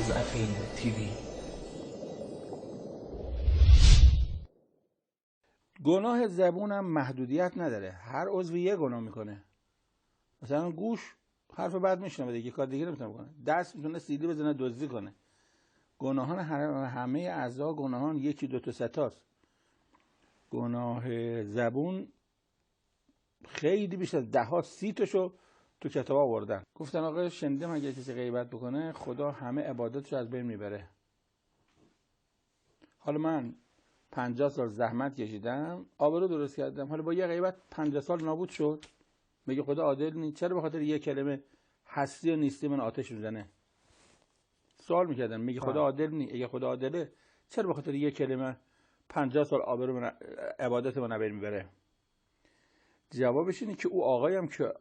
از افین تیوی. گناه زبونم محدودیت نداره، هر عضوی یه گناه میکنه. مثلا گوش حرف بد میشنوه دیگه، کار دیگه نمیتونه بکنه. دست میتونه سیلی بزنه، دزدی کنه. گناهان همه اعضا گناهان یکی دو تا ستاست. گناه زبون خیلی بیشتر، ده ها 30 تاشو تو کتاب آوردن. گفتن آقا شنیدم اگه کسی غیبت بکنه خدا همه عبادتشو از بین میبره. حالا من 50 سال زحمت کشیدم، آبرو درست کردم، حالا با یه غیبت 50 سال نابود شد. میگه خدا عادل نیست؟ چرا به خاطر یه کلمه هستی و نیستی من آتش میزنه؟ سوال میکردن. میگه خدا عادل نیست؟ اگه خدا عادله چرا به خاطر یه کلمه 50 سال آبرو من عبادت من از بین میبره؟ جوابش اینه که او آقایم که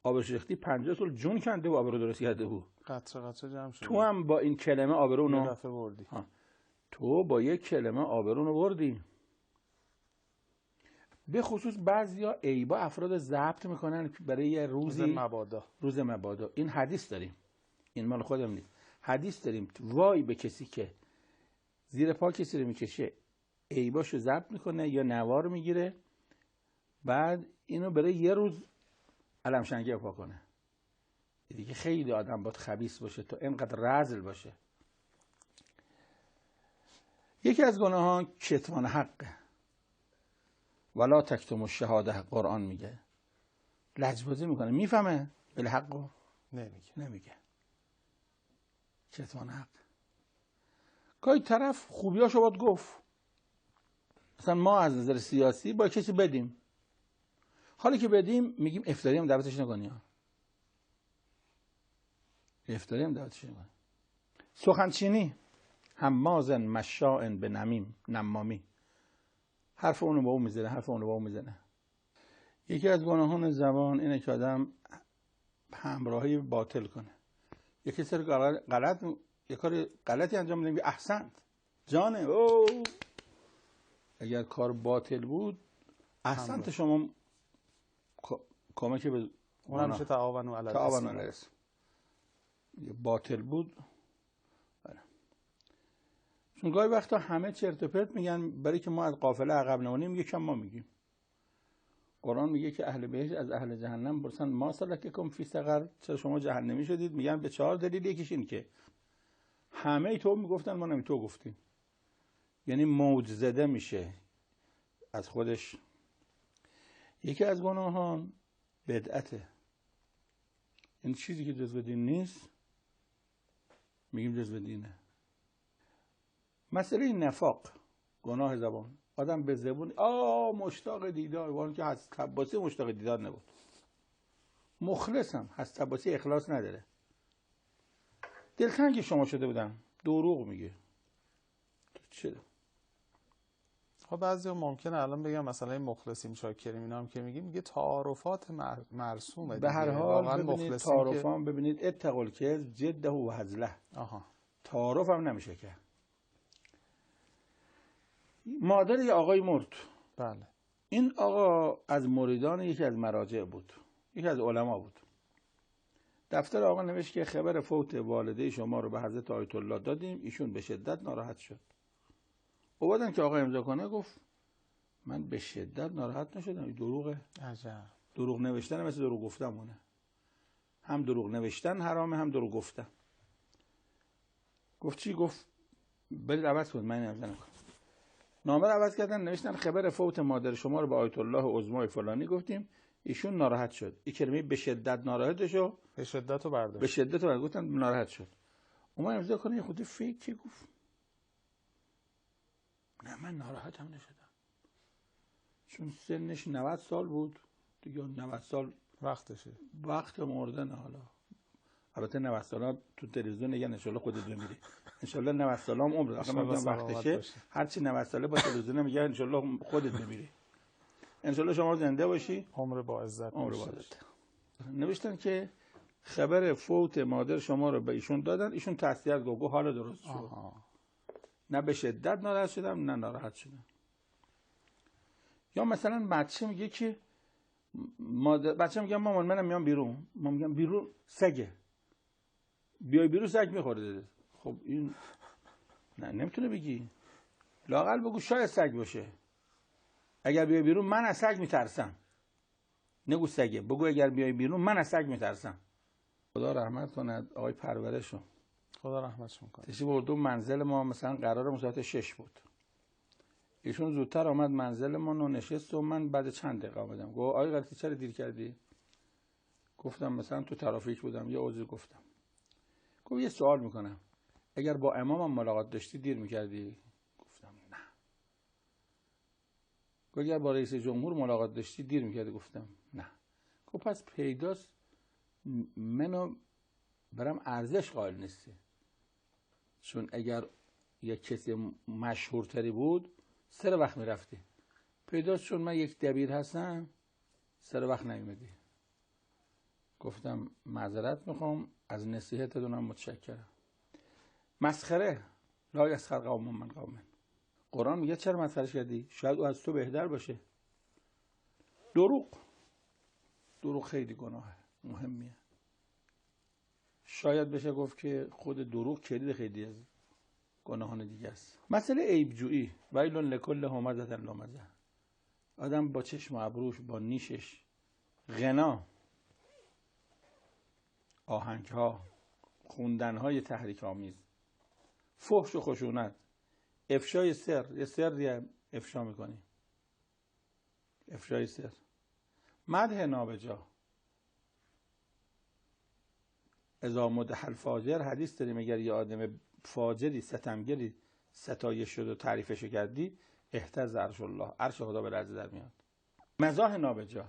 آبروش ریختی 50 سال جون کنده و آبرو درست کرده بود. قطره قطره جمع شد. تو هم با این کلمه آبرو یه دفعه بردی. تو با یک کلمه آبرو بردی. به خصوص بعضیا عیبا افراد ضبط میکنن برای یه روزی، روز مبادا. این حدیث داریم، این مال خودم نیست، حدیث داریم. وای به کسی که زیر پا کسی رو میکشه، عیباشو ضبط میکنه یا نوار میگیره، بعد اینو برای یه روز علم شنگی پا کنه. دیگه خیلی آدم باید خبیث باشه تا اینقدر رذل باشه. یکی از گناهان کتمان حقه. ولا تکتم الشهاده، قرآن میگه. لجبازی میکنه، میفهمه ولی حقو نمیگه. کتمان حق. گاهی طرف خوبیاشو باید گفت. مثلا ما از نظر سیاسی با کسی بدیم، حالا که بدیم میگیم افطاری هم دعوتش نکنی. افطاری هم دعوتش نکنی. سخنچینی، همازن مشاء به نمیم، نمامی. حرف اونو با اون میزنه، حرف اونو با اون میزنه. یکی از گناهان زبان اینه که آدم همراهی باطل کنه. یکی سر غلط، یه کار غلطی انجام میده میگه احسنت جانه، او اگر کار باطل بود احسنت شما کمک به اونم میشه تعاونوا علی الاثم. باطل بود. چون گاهی وقتا همه چرت و پرت میگن برای که ما از قافله عقب نمونیم، یکم ما میگیم. قرآن میگه که اهل بهشت از اهل جهنم پرسن ما سلککم فی سقر، چرا شما جهنمی شدید؟ میگن به 4 دلیل. یکیش این که همه تو میگفتن ما نمی تو گفتیم. یعنی موج زده میشه از خودش. یکی از گناهان بدعته. این چیزی که جزو دین نیست میگیم جزو دینه. مسئله نفاق، گناه زبان. آدم به زبون مشتاق دیدار، وان که حضرت عباسی مشتاق دیدار نبود. مخلصم، حضرت عباسی اخلاص نداره. دلتنگ شما شده بودن، دروغ میگه. چرا؟ خب بعضیا ممکنه الان بگم مثلا این مخلصیم شاکریم اینا هم که میگه تعارفات مرسومه. به هر حال ببینید تعارفام، ببینید اتقوا الکذب جده و هزله. تعارف هم نمیشه که. مادر یه آقای مرد. بله. این آقا از مریدان یکی از مراجع بود، یکی از علما بود. دفتر آقا نوشت که خبر فوت والده شما رو به حضرت آیت الله دادیم، ایشون به شدت ناراحت شد. اومدن که آقا امضا کنه، گفت من به شدت ناراحت نشدم. این دروغه. عجب. دروغ نوشتن مثل دروغ گفتن مونه. هم دروغ نوشتن حرامه، هم دروغ گفتن. گفت چی؟ گفت برید عوض کنید، من امضا نکنم. نامه رو عوض کردن، نوشتن خبر فوت مادر شما رو به آیت الله عظمای فلانی گفتیم، ایشون ناراحت شد. این کلمه به شدت ناراحتشو به شدت رو برداشت. به شدت رو گفتن ناراحت شد. اومد امضا کنه، خودی فیک گفت نه من ناراحتم نشدم. چون سنش 90 سال بود دیگه. 90 سال وقتشه، وقت مردن. حالا البته 90 سالا تو تلویزیون میگن ان شاءالله خودت بمیری. ان شاءالله 90 سالام عمره. آخه من وقتشه. هر چی 90 ساله با تلویزیون میگن ان شاءالله خودت بمیری. ان شاءالله شما زنده باشی، عمر با عزت. نوشتن که خبر فوت مادر شما رو به ایشون دادن، ایشون تسلیت گفت حالا درست شد. نه به شدت ناراحت شدم نه ناراحت شدم. یا مثلا بچه میگه که بچه میگه مامان منم میام بیرون. ما میگم بیرون سگه، بیای بیرون سگ میخوره. خب این نه نمیتونه بگی. لااقل بگو شاید سگ باشه. اگر بیای بیرون من از سگ میترسم. نگو سگه، بگو اگر بیای بیرون من از سگ میترسم. خدا رحمت کنه آقای پرورشو. خدا رحمتشون کنه. تشریف بردون منزل ما، مثلا قرار ساعت 6 بود. ایشون زودتر آمد منزلمون و نشست و من بعد چند دقیقه آمدم. گفت آقای قرطی چرا دیر کردی؟ گفتم مثلا تو ترافیک بودم یه عذر گفتم. گفت یه سوال میکنم، اگر با امامم ملاقات داشتی دیر میکردی؟ گفتم نه. گفت اگر با رئیس جمهور ملاقات داشتی دیر میکردی؟ گفتم نه. گفت پس پیداست منو برام ارزش قائل نیستی، چون اگر یک کسی مشهورتری بود سر وقت میرفتی. پیداست چون من یک دبیر هستم سر وقت نیومدی. گفتم معذرت میخوام، از نصیحتتونم متشکرم. مسخره لا یسخر قوم من قوم. قرآن میگه چرا مسخره کردی؟ شاید او از تو بهتر باشه. دروغ خیلی گناه مهمیه. شاید بشه گفت که خود دروغ کلید خیلی از گناهان دیگه است. مسئله عیبجویی، ویل لکل همزة لمزة. آدم با چشم و ابروش، با نیشش، غنا، آهنگها، خوندنهای تحریک آمیز، فحش و خشونت، افشای سر، یه سری افشا میکنی، افشای سر، مدح نابجا. اذا مدح الفاجر، حدیث داریم اگر یه آدم فاجری ستمگری ستایش شد و تعریفش کردی اهتز عرش الله، عرش خدا به لرزه در میاد. مزاح نابجا،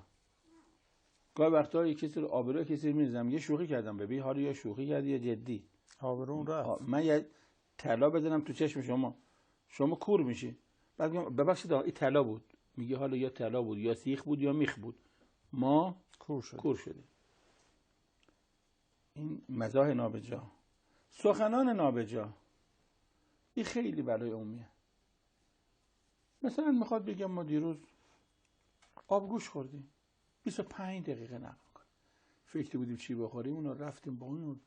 گاهی وقتا یه کسی رو آبروی کسی می‌ریزم، یه شوخی کردم، ببین حالا یا شوخی کردی یا جدی. آبرون رفت. من یه طلا بزنم تو چشم شما کور میشی. بعد میگم ببخشید این طلا بود. میگه حالا یا طلا بود یا سیخ بود یا میخ بود، ما کور شدیم. این مزاح نابجا. سخنان نابجا، این خیلی بلای عمومیه. مثلا میخواد بگم ما دیروز آبگوش خوردیم، 25 دقیقه نقل کنیم، فکر بودیم چی بخوریم، اونو رفتیم با اون،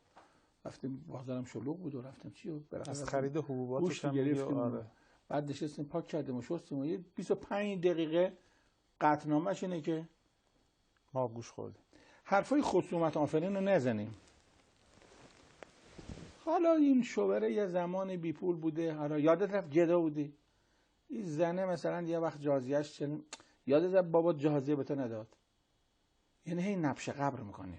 رفتیم بازارم شلوغ بود و رفتیم چی و از خرید حبوباتش هم گرفتیم. آره. بعد نشستیم پاک کردیم و شستیم و یه 25 دقیقه قطعنامه‌ش اینه که ما آبگوش خوردیم. حرفای خصومت آفرین رو نزنیم. حالا این شوهره یه زمان بی پول بوده، حالا یادت رفت گدا بودی، این زنه مثلا یه وقت جازیه‌اش یادت رفت بابا جازیه به تو نداد، یعنی هی نبش قبر میکنی.